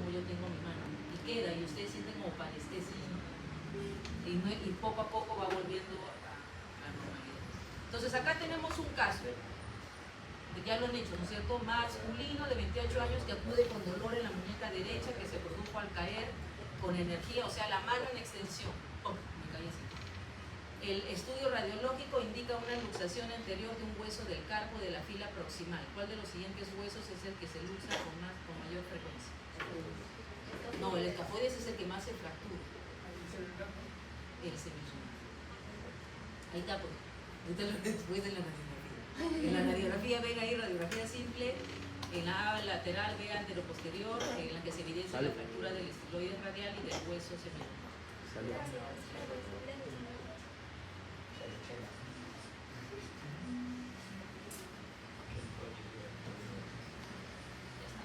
como yo tengo mi mano, y queda, y ustedes sienten como parestesia, ¿no? Y poco a poco va volviendo a la normalidad. Entonces acá tenemos un caso, de que ya lo han hecho, ¿no es cierto? Masculino de 28 años que acude con dolor en la muñeca derecha que se produjo al caer con energía, o sea, la mano en extensión. Oh, me caí así. El estudio radiológico indica una luxación anterior de un hueso del carpo de la fila proximal. ¿Cuál de los siguientes huesos es el que se luxa con mayor frecuencia? No, el escafoides es el que más se fractura. El semifrontal. Ahí está, pues. Después de la radiografía. En la radiografía ven ahí radiografía simple, en la lateral ve anteroposterior, en la que se evidencia la fractura del estiloide radial y del hueso semifrontal.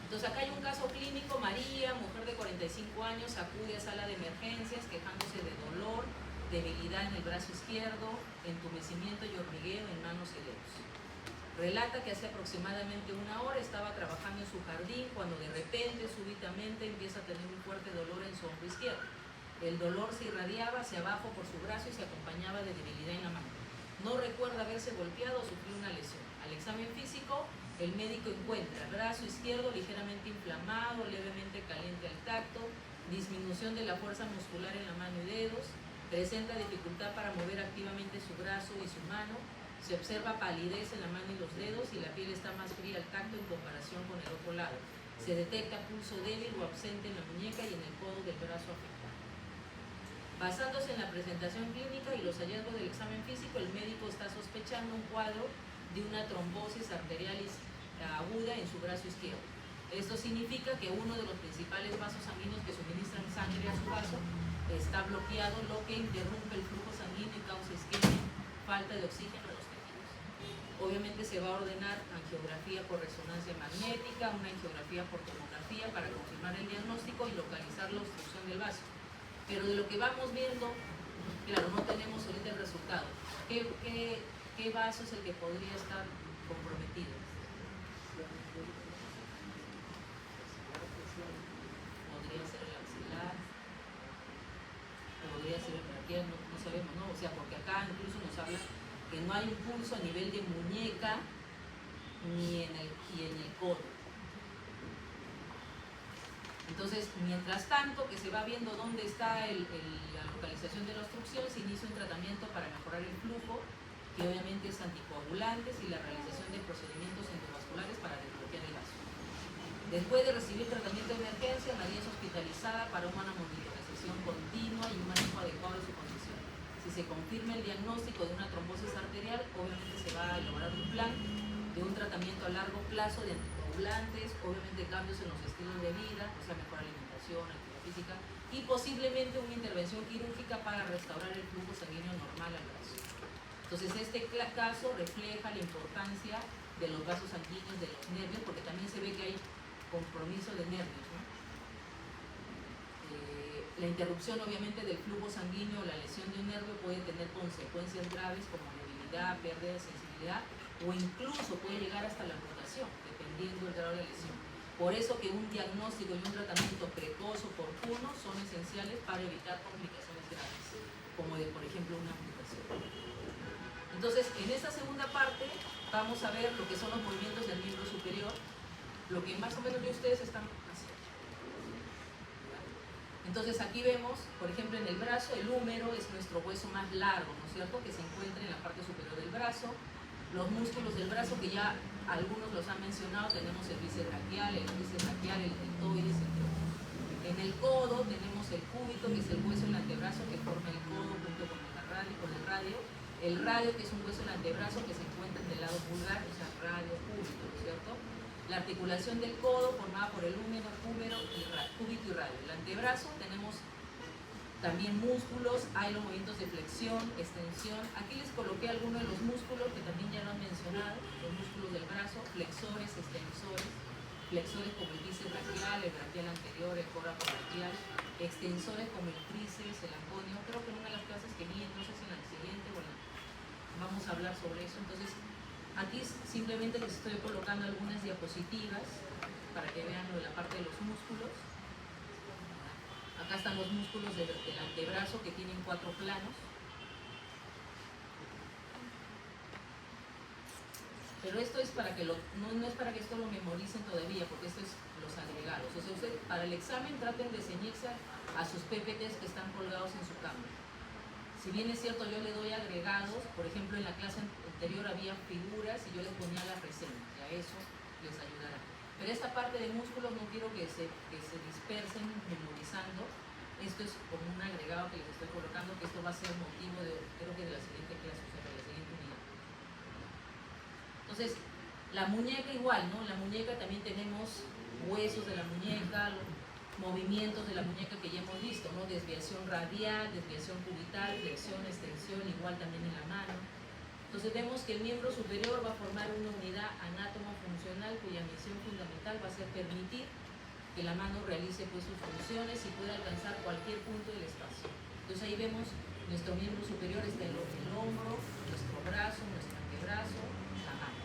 Entonces acá hay un caso clínico, María, mujer de 45 años, acude a sala de emergencias quejándose de dolor, debilidad en el brazo izquierdo, entumecimiento y hormigueo en manos y dedos. Relata que hace aproximadamente una hora estaba trabajando en su jardín cuando de repente, súbitamente, empieza a tener un fuerte dolor en su hombro izquierdo. El dolor se irradiaba hacia abajo por su brazo y se acompañaba de debilidad en la mano. No recuerda haberse golpeado o sufrido una lesión. Al examen físico, el médico encuentra brazo izquierdo ligeramente inflamado, levemente caliente al tacto, disminución de la fuerza muscular en la mano y dedos, presenta dificultad para mover activamente su brazo y su mano, se observa palidez en la mano y los dedos y la piel está más fría al tacto en comparación con el otro lado. Se detecta pulso débil o ausente en la muñeca y en el codo del brazo afectado. Basándose en la presentación clínica y los hallazgos del examen físico, el médico está sospechando un cuadro de una trombosis arterialis aguda en su brazo izquierdo. Esto significa que uno de los principales vasos sanguíneos que suministran sangre a su vaso está bloqueado, lo que interrumpe el flujo sanguíneo y causa isquemia, falta de oxígeno a los tejidos. Obviamente se va a ordenar angiografía por resonancia magnética, una angiografía por tomografía para confirmar el diagnóstico y localizar la obstrucción del vaso. Pero de lo que vamos viendo, claro, no tenemos ahorita el resultado. ¿Qué vaso es el que podría estar comprometido? Podría ser el axilar, podría ser el braquial, no sabemos, ¿no? O sea, porque acá incluso nos habla que no hay un pulso a nivel de muñeca ni en el codo. Entonces, mientras tanto que se va viendo dónde está la localización de la obstrucción, se inicia un tratamiento para mejorar el flujo, que obviamente es anticoagulantes y la realización de procedimientos endovasculares para desbloquear el vaso. Después de recibir tratamiento de emergencia, María es hospitalizada para una monitorización continua y un manejo adecuado de su condición. Si se confirma el diagnóstico de una trombosis arterial, obviamente se va a elaborar un plan de un tratamiento a largo plazo de anticoagulantes, obviamente cambios en los estilos de vida, o sea, mejor alimentación, actividad física, y posiblemente una intervención quirúrgica para restaurar el flujo sanguíneo normal al brazo. Entonces, este caso refleja la importancia de los vasos sanguíneos, de los nervios, porque también se ve que hay compromiso de nervios, ¿no? La interrupción, obviamente, del flujo sanguíneo o la lesión de un nervio puede tener consecuencias graves como debilidad, pérdida de sensibilidad o incluso puede llegar hasta la amputación, dependiendo del grado de lesión. Por eso que un diagnóstico y un tratamiento precoz oportuno son esenciales para evitar complicaciones graves, como de, por ejemplo, una amputación. Entonces, en esta segunda parte vamos a ver lo que son los movimientos del miembro superior, lo que más o menos de ustedes están haciendo. Entonces aquí vemos, por ejemplo, en el brazo, el húmero es nuestro hueso más largo, ¿no es cierto?, que se encuentra en la parte superior del brazo. Los músculos del brazo, que ya algunos los han mencionado, tenemos el bíceps braquial, el deltoides, entre otros. En el codo tenemos el cúbito, que es el hueso del antebrazo que forma el codo junto con el radio. El radio, que es un hueso del antebrazo que se encuentra del lado pulgar, o sea, radio, cúbito, ¿no es cierto? La articulación del codo formada por el húmero, cúbito y radio. El antebrazo tenemos también músculos, hay los movimientos de flexión, extensión. Aquí les coloqué algunos de los músculos que también ya lo han mencionado, los músculos del brazo, flexores, extensores, flexores como el bíceps braquial, el braquial anterior, el coraco braquial, extensores como el tríceps, el anconio. Creo que en una de las clases que vi, no sé si en la siguiente, bueno, vamos a hablar sobre eso. Entonces, aquí simplemente les estoy colocando algunas diapositivas para que vean lo de la parte de los músculos. Acá están los músculos del antebrazo que tienen 4 planos. Pero esto es para que no es para que esto lo memoricen todavía, porque esto es los agregados. O sea, usted para el examen traten de ceñirse a sus PPTs que están colgados en su cámara. Si bien es cierto, yo le doy agregados, por ejemplo, en la clase anterior había figuras y yo les ponía las reseñas, y a eso les ayudará. Pero esta parte de músculos no quiero que se dispersen memorizando. Esto es como un agregado que les estoy colocando, que esto va a ser motivo de, creo que de la siguiente clase, o sea, de la siguiente unidad. Entonces, la muñeca igual, ¿no? La muñeca también tenemos huesos de la muñeca, movimientos de la muñeca que ya hemos visto, ¿no? Desviación radial, desviación cubital, flexión, extensión, igual también en la mano. Entonces vemos que el miembro superior va a formar una unidad anátomo-funcional cuya misión fundamental va a ser permitir que la mano realice pues sus funciones y pueda alcanzar cualquier punto del espacio. Entonces ahí vemos nuestro miembro superior, está el hombro, nuestro brazo, nuestro antebrazo, la mano.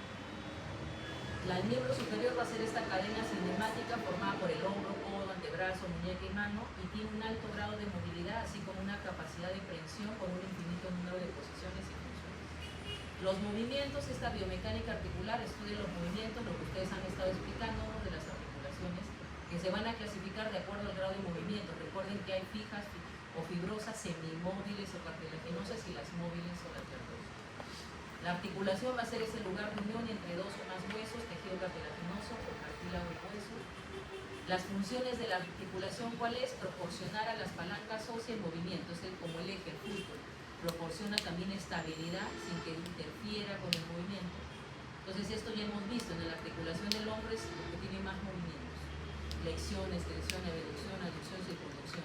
El miembro superior va a ser esta cadena cinemática formada por el hombro, codo, antebrazo, muñeca y mano, y tiene un alto grado de movilidad, así como una capacidad de prehensión con un infinito número de posiciones y funciones. Los movimientos, esta biomecánica articular, estudia los movimientos, lo que ustedes han estado explicando, de las articulaciones, que se van a clasificar de acuerdo al grado de movimiento. Recuerden que hay fijas o fibrosas, semimóviles o cartilaginosas, y las móviles o las verdosos. La articulación va a ser ese lugar de unión entre dos o más huesos, tejido cartilaginoso o cartílago y hueso. Las funciones de la articulación, ¿cuál es? Proporcionar a las palancas óseas movimiento, es como el eje, el fútbol. Proporciona también estabilidad sin que interfiera con el movimiento. Entonces esto ya hemos visto, en la articulación del hombro es lo que tiene más movimientos. Flexión, extensión, abducción, aducción, circunducción.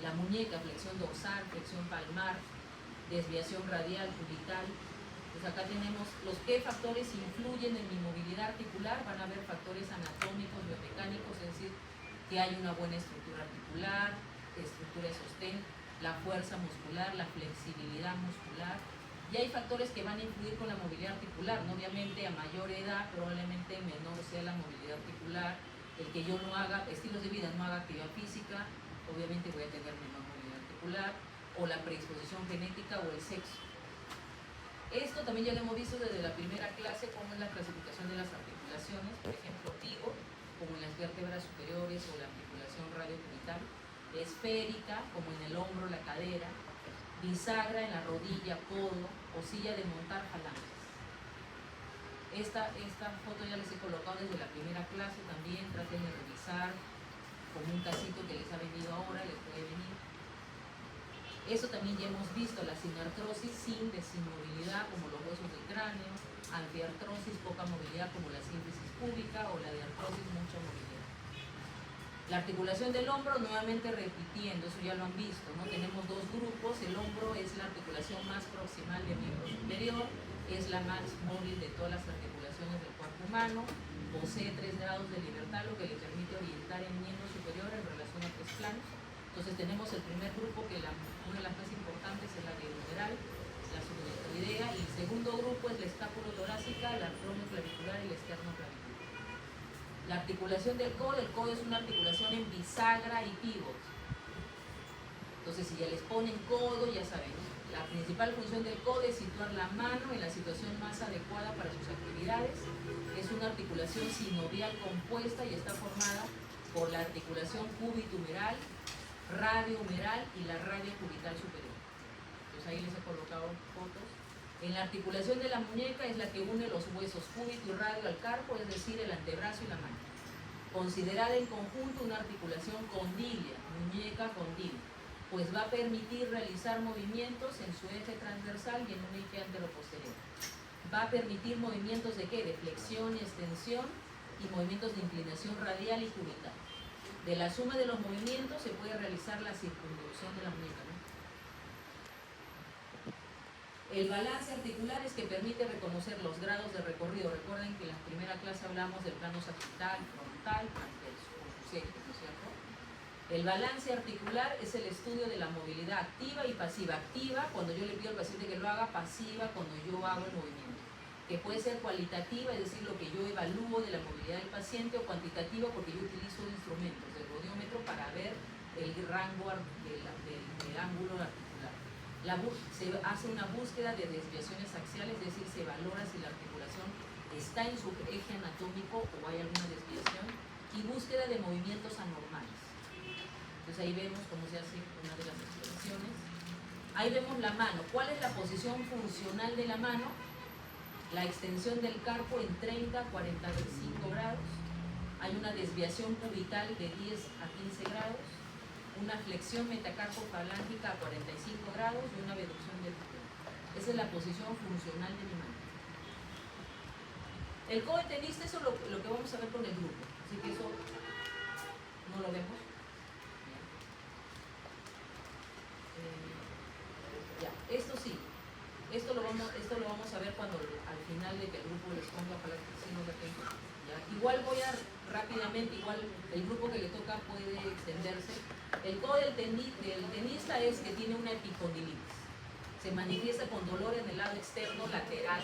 La muñeca, flexión dorsal, flexión palmar, desviación radial, cubital. Pues acá tenemos los qué factores influyen en mi movilidad articular. Van a haber factores anatómicos, biomecánicos, es decir, que hay una buena estructura articular, estructura de sostén, la fuerza muscular, la flexibilidad muscular. Y hay factores que van a influir con la movilidad articular, ¿no? Obviamente a mayor edad probablemente menor sea la movilidad articular. El que yo no haga estilos de vida, no haga actividad física, obviamente voy a tener menor movilidad articular, o la predisposición genética o el sexo. Esto también ya lo hemos visto desde la primera clase, como es la clasificación de las articulaciones, por ejemplo, pivot, como en las vértebras superiores, o la articulación radiocubital, esférica, como en el hombro, la cadera, bisagra en la rodilla, codo, o silla de montar falanges. Esta foto ya les he colocado desde la primera clase también, traten de revisar como un casito que les ha venido ahora, les puede venir. Eso también ya hemos visto, la sinartrosis sin movilidad, como los huesos del cráneo, anfiartrosis, poca movilidad, como la síntesis púbica, o la diartrosis, mucha movilidad. La articulación del hombro, nuevamente repitiendo, eso ya lo han visto, ¿no? Tenemos dos grupos. El hombro es la articulación más proximal del miembro superior, es la más móvil de todas las articulaciones del cuerpo humano, posee 3 grados de libertad, lo que le permite orientar el miembro superior en relación a 3 planos. Entonces tenemos el primer grupo, que una de las más importantes es la bilateral, la subdeltoidea, y el segundo grupo es la escápulo-torácica, la acromioclavicular y la esternoclavicular. La articulación del codo, el codo es una articulación en bisagra y pívot. Entonces si ya les ponen codo, ya saben, la principal función del codo es situar la mano en la situación más adecuada para sus actividades. Es una articulación sinovial compuesta y está formada por la articulación cúbito-humeral, radio-humeral y la radio-cubital superior. Entonces ahí les he colocado fotos. En la articulación de la muñeca es la que une los huesos cúbito y radio al carpo, es decir, el antebrazo y la mano. Considerada en conjunto una articulación condilia, muñeca-condil, pues va a permitir realizar movimientos en su eje transversal y en un eje anteroposterior. Va a permitir movimientos de ¿qué? De flexión y extensión, y movimientos de inclinación radial y cubital. De la suma de los movimientos se puede realizar la circunducción de la muñeca, ¿no? El balance articular es que permite reconocer los grados de recorrido. Recuerden que en la primera clase hablamos del plano sagital, frontal, ante sus ejes, ¿no es cierto? El balance articular es el estudio de la movilidad activa y pasiva. Activa cuando yo le pido al paciente que lo haga, pasiva cuando yo hago el movimiento. Que puede ser cualitativa, es decir, lo que yo evalúo de la movilidad del paciente, o cuantitativa porque yo utilizo instrumentos del godiómetro para ver el rango del ángulo articular. Se hace una búsqueda de desviaciones axiales, es decir, se valora si la articulación está en su eje anatómico o hay alguna desviación, y búsqueda de movimientos anormales. Entonces ahí vemos cómo se hace una de las exploraciones. Ahí vemos la mano. ¿Cuál es la posición funcional de la mano? La extensión del carpo en 30 a 45 grados. Hay una desviación cubital de 10 a 15 grados. Una flexión metacarpo-falángica a 45 grados y una abducción del pie. Esa es la posición funcional de mi mano. El codo de tenista, eso es lo que vamos a ver con el grupo. Así que eso no lo vemos. Ya, esto sí. Esto lo vamos a ver cuando al final de que el grupo les ponga para que si no de repente. ¿Ya? Igual voy a rápidamente, igual el grupo que le toca puede extenderse. El codo del tenista es que tiene una epicondilitis. Se manifiesta con dolor en el lado externo lateral,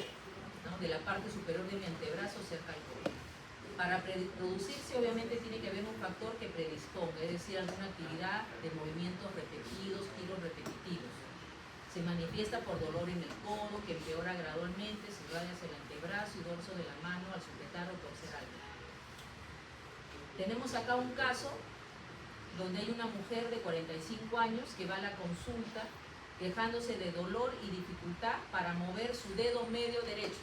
¿no?, de la parte superior de mi antebrazo cerca al codo. Para producirse obviamente tiene que haber un factor que predisponga, es decir, alguna actividad de movimientos repetidos, giros repetitivos. Se manifiesta por dolor en el codo, que empeora gradualmente, se irradia hacia el antebrazo y dorso de la mano al sujetar o torcer algo. Tenemos acá un caso donde hay una mujer de 45 años que va a la consulta quejándose de dolor y dificultad para mover su dedo medio derecho.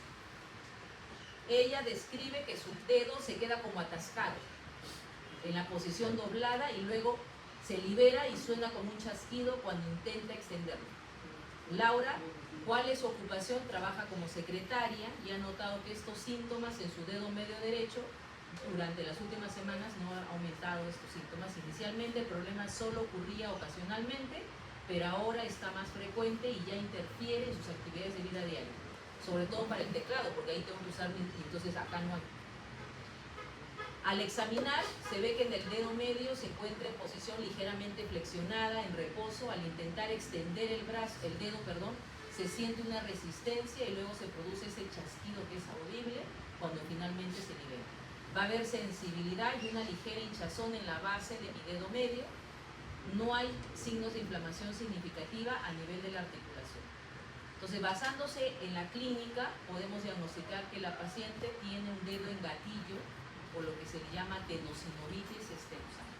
Ella describe que su dedo se queda como atascado en la posición doblada y luego se libera y suena como un chasquido cuando intenta extenderlo. Laura, ¿cuál es su ocupación? Trabaja como secretaria y ha notado que estos síntomas en su dedo medio derecho durante las últimas semanas no han aumentado estos síntomas. Inicialmente el problema solo ocurría ocasionalmente, pero ahora está más frecuente y ya interfiere en sus actividades de vida diaria, sobre todo para el teclado, porque ahí tengo que usar, entonces acá no hay. Al examinar, se ve que en el dedo medio se encuentra en posición ligeramente flexionada, en reposo. Al intentar extender el dedo, se siente una resistencia y luego se produce ese chasquido que es audible cuando finalmente se libera. Va a haber sensibilidad y una ligera hinchazón en la base de mi dedo medio. No hay signos de inflamación significativa a nivel de la articulación. Entonces, basándose en la clínica, podemos diagnosticar que la paciente tiene un dedo en gatillo, o lo que se le llama tenosinovitis estenosante.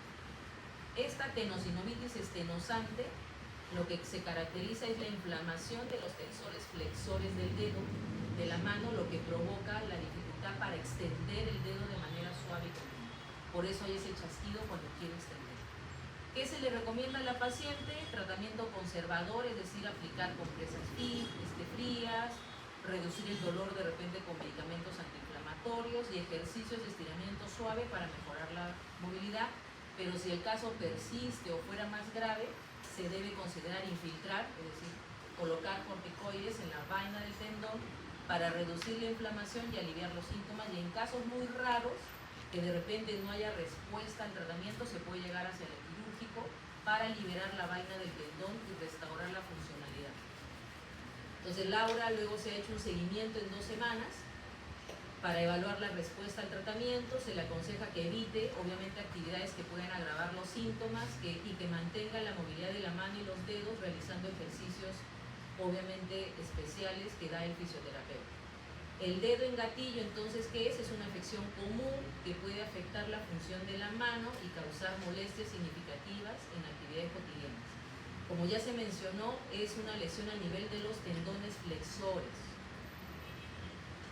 Esta tenosinovitis estenosante, lo que se caracteriza es la inflamación de los tensores flexores del dedo, de la mano, lo que provoca la dificultad para extender el dedo de manera suave y continua. Por eso hay ese chasquido cuando quiere extender. ¿Qué se le recomienda a la paciente? Tratamiento conservador, es decir, aplicar compresas frías, reducir el dolor de repente con medicamentos antiinflamatorios y ejercicios de estiramiento suave para mejorar la movilidad. Pero si el caso persiste o fuera más grave, se debe considerar infiltrar, es decir, colocar corticoides en la vaina del tendón para reducir la inflamación y aliviar los síntomas, y en casos muy raros que de repente no haya respuesta al tratamiento, se puede llegar hacia el quirúrgico para liberar la vaina del tendón y restaurar la funcionalidad. Entonces Laura luego se ha hecho un seguimiento en 2 semanas para evaluar la respuesta al tratamiento. Se le aconseja que evite obviamente actividades que puedan agravar los síntomas y que mantenga la movilidad de la mano y los dedos realizando ejercicios obviamente especiales que da el fisioterapeuta. El dedo en gatillo, entonces, ¿qué es? Es una afección común que puede afectar la función de la mano y causar molestias significativas en actividades cotidianas. Como ya se mencionó, es una lesión a nivel de los tendones flexores.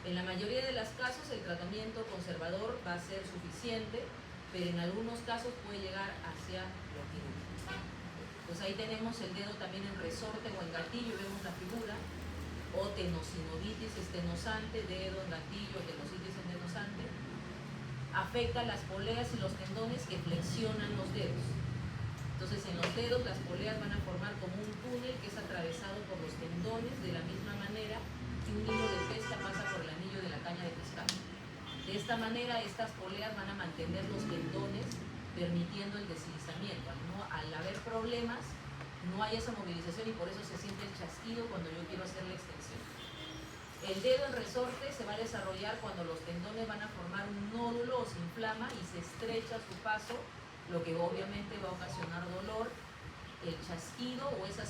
En la mayoría de los casos el tratamiento conservador va a ser suficiente, pero en algunos casos puede llegar hacia lo quirúrgico. Pues ahí tenemos el dedo también en resorte o en gatillo, vemos la figura, o tenosinovitis estenosante, dedo en gatillo, tenositis estenosante. Afecta las poleas y los tendones que flexionan los dedos. Entonces en los dedos las poleas van a formar como un túnel que es atravesado por los tendones de la misma manera que un hilo de pesca pasa por el anillo de la caña de pescar. De esta manera estas poleas van a mantener los tendones permitiendo el deslizamiento. Al haber problemas no hay esa movilización y por eso se siente el chasquido cuando yo quiero hacer la extensión. El dedo en resorte se va a desarrollar cuando los tendones van a formar un nódulo o se inflama y se estrecha su paso, lo que obviamente va a ocasionar dolor el chasquido o esas